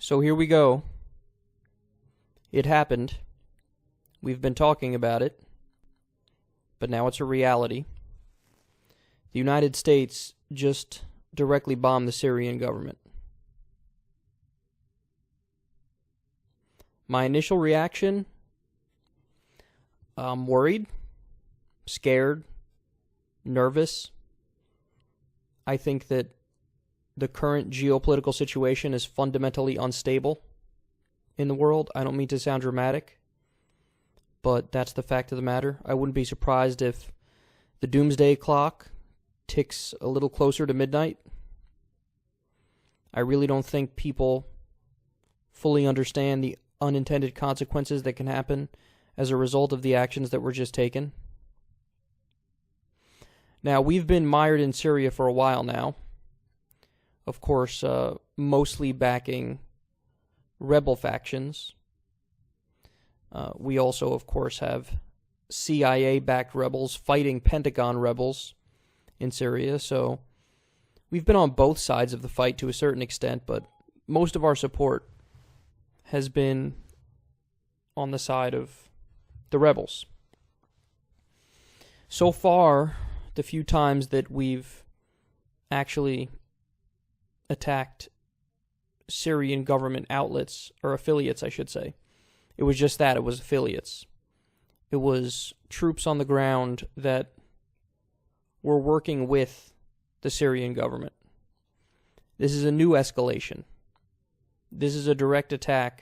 So here we go. It happened. We've been talking about it, but now it's a reality. The United States just directly bombed the Syrian government. My initial reaction, I'm worried, scared, nervous. I think that the current geopolitical situation is fundamentally unstable in the world. I don't mean to sound dramatic, but that's the fact of the matter. I wouldn't be surprised if the doomsday clock ticks a little closer to midnight. I really don't think people fully understand the unintended consequences that can happen as a result of the actions that were just taken. Now, we've been mired in Syria for a while now. Of course, mostly backing rebel factions. We also, of course, have CIA-backed rebels fighting Pentagon rebels in Syria. So we've been on both sides of the fight to a certain extent, but most of our support has been on the side of the rebels. So far, the few times that we've actually attacked Syrian government outlets, or affiliates, I should say, it was just that. It was affiliates. It was troops on the ground that were working with the Syrian government. This is a new escalation. This is a direct attack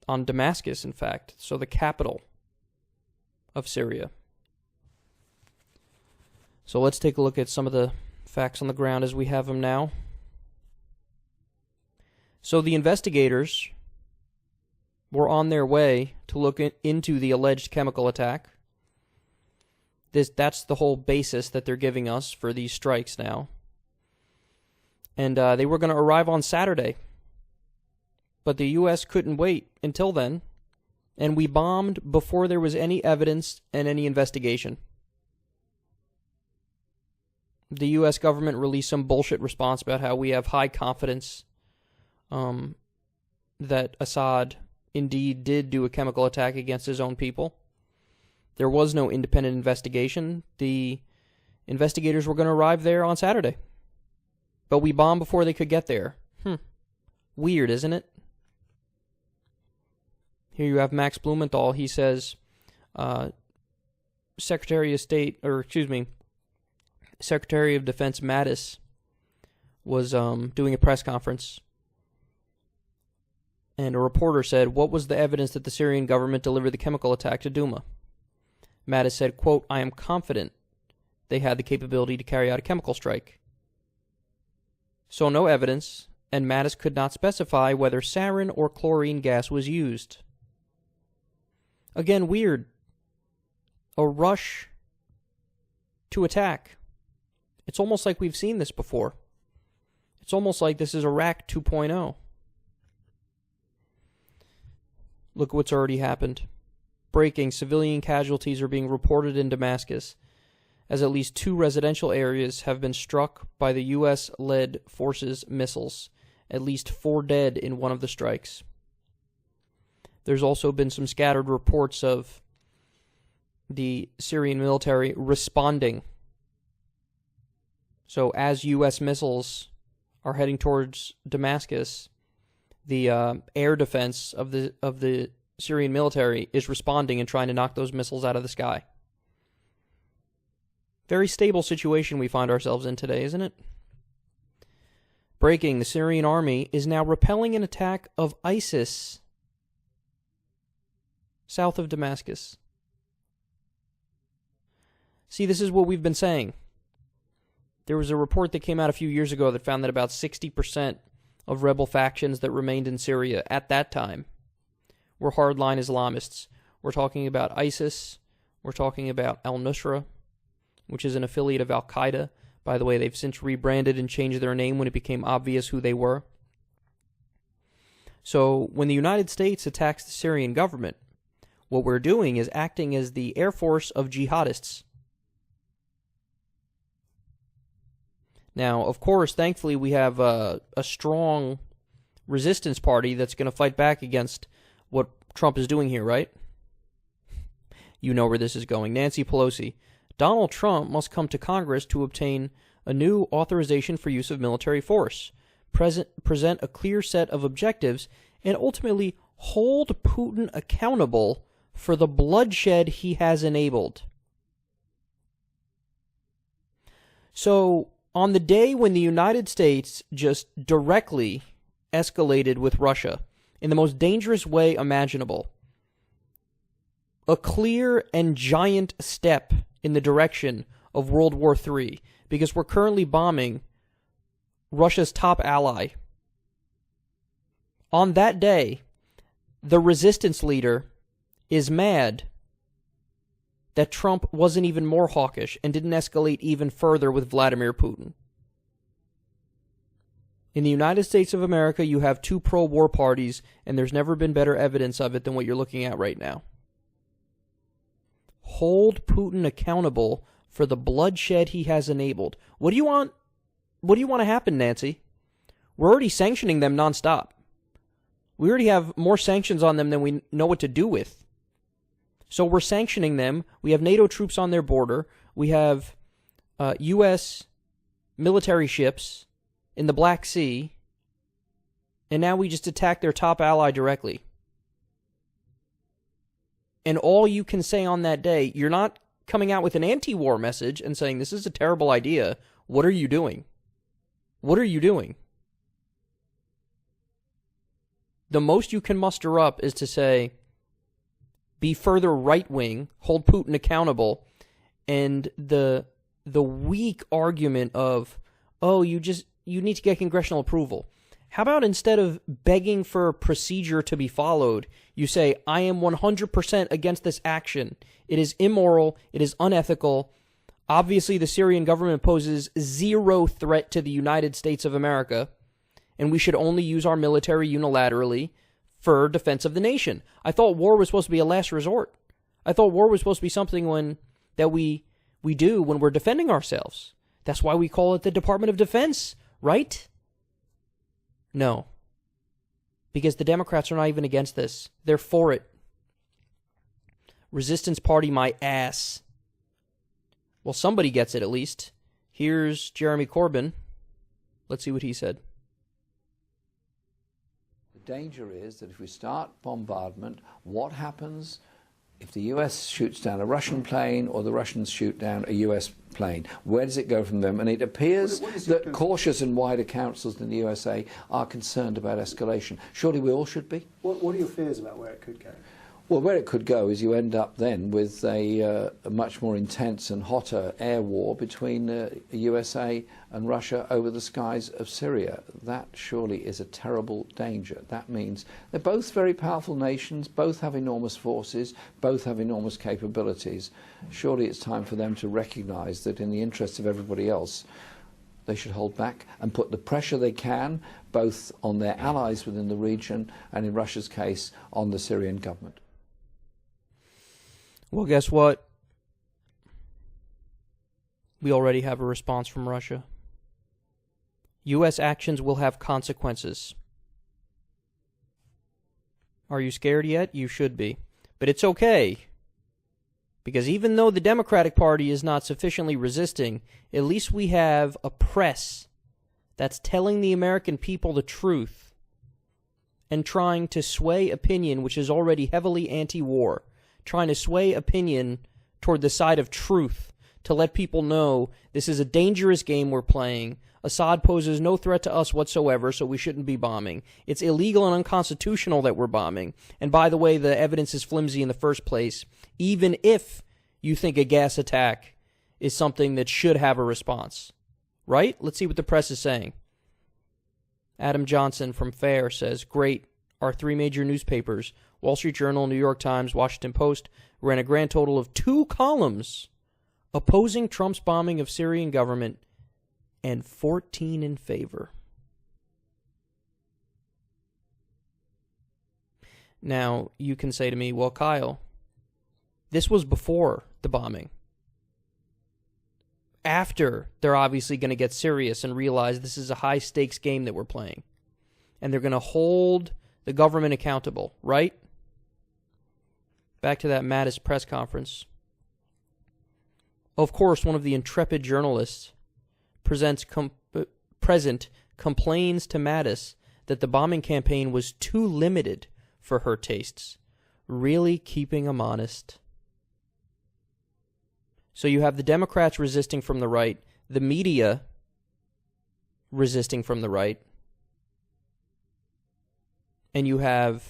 on Damascus, in fact, so the capital of Syria. So let's take a look at some of the facts on the ground as we have them now. So the investigators were on their way to look into the alleged chemical attack. That's the whole basis that they're giving us for these strikes now. And they were going to arrive on Saturday. But the U.S. couldn't wait until then, and we bombed before there was any evidence and any investigation. The U.S. government released some bullshit response about how we have high confidence that Assad indeed did do a chemical attack against his own people. There was no independent investigation. The investigators were going to arrive there on Saturday, but we bombed before they could get there. Weird, isn't it? Here you have Max Blumenthal. He says, Secretary of Defense Mattis was doing a press conference, and a reporter said, "What was the evidence that the Syrian government delivered the chemical attack to Douma?" Mattis said, quote, "I am confident they had the capability to carry out a chemical strike." So no evidence, and Mattis could not specify whether sarin or chlorine gas was used. Again, weird. A rush to attack. It's almost like we've seen this before. It's almost like this is Iraq 2.0. Look what's already happened. Breaking, civilian casualties are being reported in Damascus, as at least 2 residential areas have been struck by the U.S.-led forces' missiles. At least 4 dead in one of the strikes. There's also been some scattered reports of the Syrian military responding. So as U.S. missiles are heading towards Damascus, the air defense of the Syrian military is responding and trying to knock those missiles out of the sky. Very stable situation we find ourselves in today, isn't it? Breaking, the Syrian army is now repelling an attack of ISIS south of Damascus. See, this is what we've been saying. There was a report that came out a few years ago that found that about 60% of rebel factions that remained in Syria at that time were hardline Islamists. We're talking about ISIS. We're talking about al-Nusra, which is an affiliate of Al-Qaeda. By the way, they've since rebranded and changed their name when it became obvious who they were. So when the United States attacks the Syrian government, what we're doing is acting as the air force of jihadists. Now, of course, thankfully, we have a strong resistance party that's going to fight back against what Trump is doing here, right? You know where this is going. Nancy Pelosi. Donald Trump must come to Congress to obtain a new authorization for use of military force, present a clear set of objectives, and ultimately hold Putin accountable for the bloodshed he has enabled. So, on the day when the United States just directly escalated with Russia in the most dangerous way imaginable, a clear and giant step in the direction of World War III, because we're currently bombing Russia's top ally. On that day, the resistance leader is mad that Trump wasn't even more hawkish and didn't escalate even further with Vladimir Putin. In the United States of America, you have two pro-war parties, and there's never been better evidence of it than what you're looking at right now. Hold Putin accountable for the bloodshed he has enabled. What do you want? What do you want to happen, Nancy? We're already sanctioning them nonstop. We already have more sanctions on them than we know what to do with. So we're sanctioning them. We have NATO troops on their border. We have U.S. military ships in the Black Sea. And now we just attack their top ally directly. And all you can say on that day, you're not coming out with an anti-war message and saying, this is a terrible idea. What are you doing? What are you doing? The most you can muster up is to say, be further right-wing, hold Putin accountable, and the weak argument of, oh, you need to get congressional approval. How about instead of begging for a procedure to be followed, you say, I am 100% against this action. It is immoral. It is unethical. Obviously, the Syrian government poses zero threat to the United States of America, and we should only use our military unilaterally for defense of the nation. I thought war was supposed to be a last resort. I thought war was supposed to be something that we do when we're defending ourselves. That's why we call it the Department of Defense, right? No. Because the Democrats are not even against this. They're for it. Resistance Party my ass. Well, somebody gets it at least. Here's Jeremy Corbyn. Let's see what he said. The danger is that if we start bombardment, what happens if the US shoots down a Russian plane or the Russians shoot down a US plane? Where does it go from them? And it appears that cautious and wider councils in the USA are concerned about escalation. Surely we all should be. What are your fears about where it could go? Well, where it could go is you end up then with a much more intense and hotter air war between the USA and Russia over the skies of Syria. That surely is a terrible danger. That means they're both very powerful nations, both have enormous forces, both have enormous capabilities. Surely it's time for them to recognize that in the interest of everybody else, they should hold back and put the pressure they can, both on their allies within the region and, in Russia's case, on the Syrian government. Well, guess what? We already have a response from Russia. U.S. actions will have consequences. Are you scared yet? You should be. But it's okay. Because even though the Democratic Party is not sufficiently resisting, at least we have a press that's telling the American people the truth and trying to sway opinion, which is already heavily anti-war. Trying to sway opinion toward the side of truth to let people know this is a dangerous game we're playing. Assad poses no threat to us whatsoever, so we shouldn't be bombing. It's illegal and unconstitutional that we're bombing. And by the way, the evidence is flimsy in the first place, even if you think a gas attack is something that should have a response. Right? Let's see what the press is saying. Adam Johnson from FAIR says, great, our three major newspapers, Wall Street Journal, New York Times, Washington Post, ran a grand total of 2 columns opposing Trump's bombing of Syrian government and 14 in favor. Now, you can say to me, well, Kyle, this was before the bombing. After they're obviously going to get serious and realize this is a high-stakes game that we're playing. and they're going to hold the government accountable, right? Back to that Mattis press conference. Of course, one of the intrepid journalists present complains to Mattis that the bombing campaign was too limited for her tastes, really keeping him honest. So you have the Democrats resisting from the right, the media resisting from the right, and you have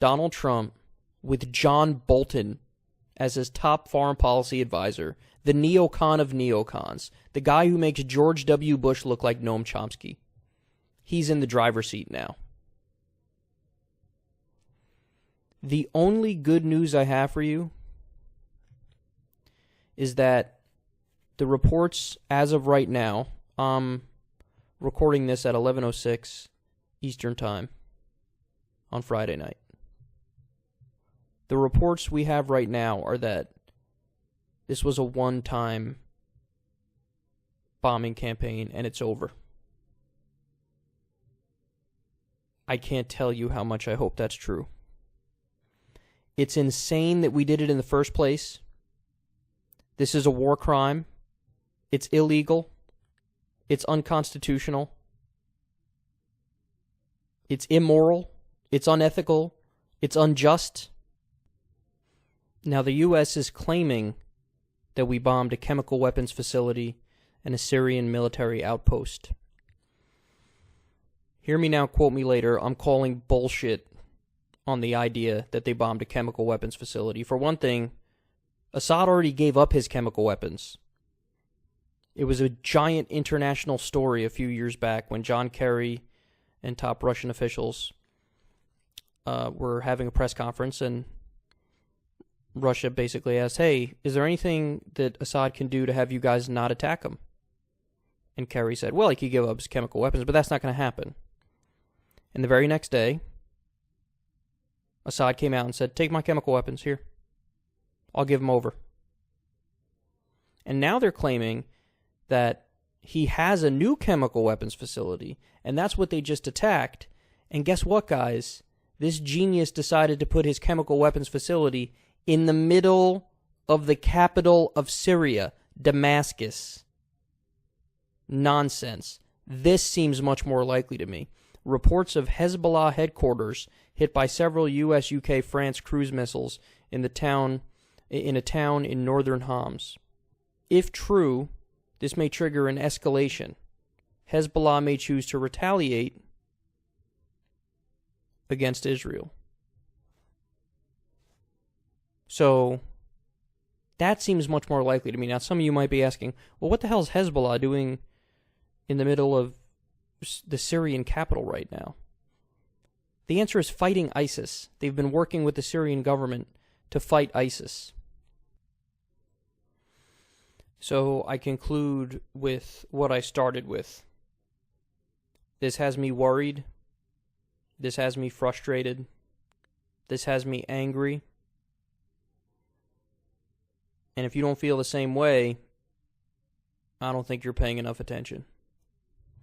Donald Trump with John Bolton as his top foreign policy advisor, the neocon of neocons, the guy who makes George W. Bush look like Noam Chomsky. He's in the driver's seat now. The only good news I have for you is that the reports as of right now, I'm recording this at 11:06 Eastern Time on Friday night. The reports we have right now are that this was a one-time bombing campaign and it's over. I can't tell you how much I hope that's true. It's insane that we did it in the first place. This is a war crime. It's illegal. It's unconstitutional. It's immoral. It's unethical. It's unjust. Now, the U.S. is claiming that we bombed a chemical weapons facility and a Syrian military outpost. Hear me now, quote me later. I'm calling bullshit on the idea that they bombed a chemical weapons facility. For one thing, Assad already gave up his chemical weapons. It was a giant international story a few years back when John Kerry and top Russian officials were having a press conference, and Russia basically asked, hey, is there anything that Assad can do to have you guys not attack him? And Kerry said, well, he could give up his chemical weapons, but that's not going to happen. And the very next day, Assad came out and said, take my chemical weapons here. I'll give them over. And now they're claiming that he has a new chemical weapons facility, and that's what they just attacked. And guess what, guys? This genius decided to put his chemical weapons facility in the middle of the capital of Syria, Damascus. Nonsense. This seems much more likely to me. Reports of Hezbollah headquarters hit by several U.S., UK, France cruise missiles in a town in northern Homs. If true, this may trigger an escalation. Hezbollah may choose to retaliate against Israel. So that seems much more likely to me. Now, some of you might be asking, well, what the hell is Hezbollah doing in the middle of the Syrian capital right now? The answer is fighting ISIS. They've been working with the Syrian government to fight ISIS. So I conclude with what I started with. This has me worried. This has me frustrated. This has me angry. And if you don't feel the same way, I don't think you're paying enough attention.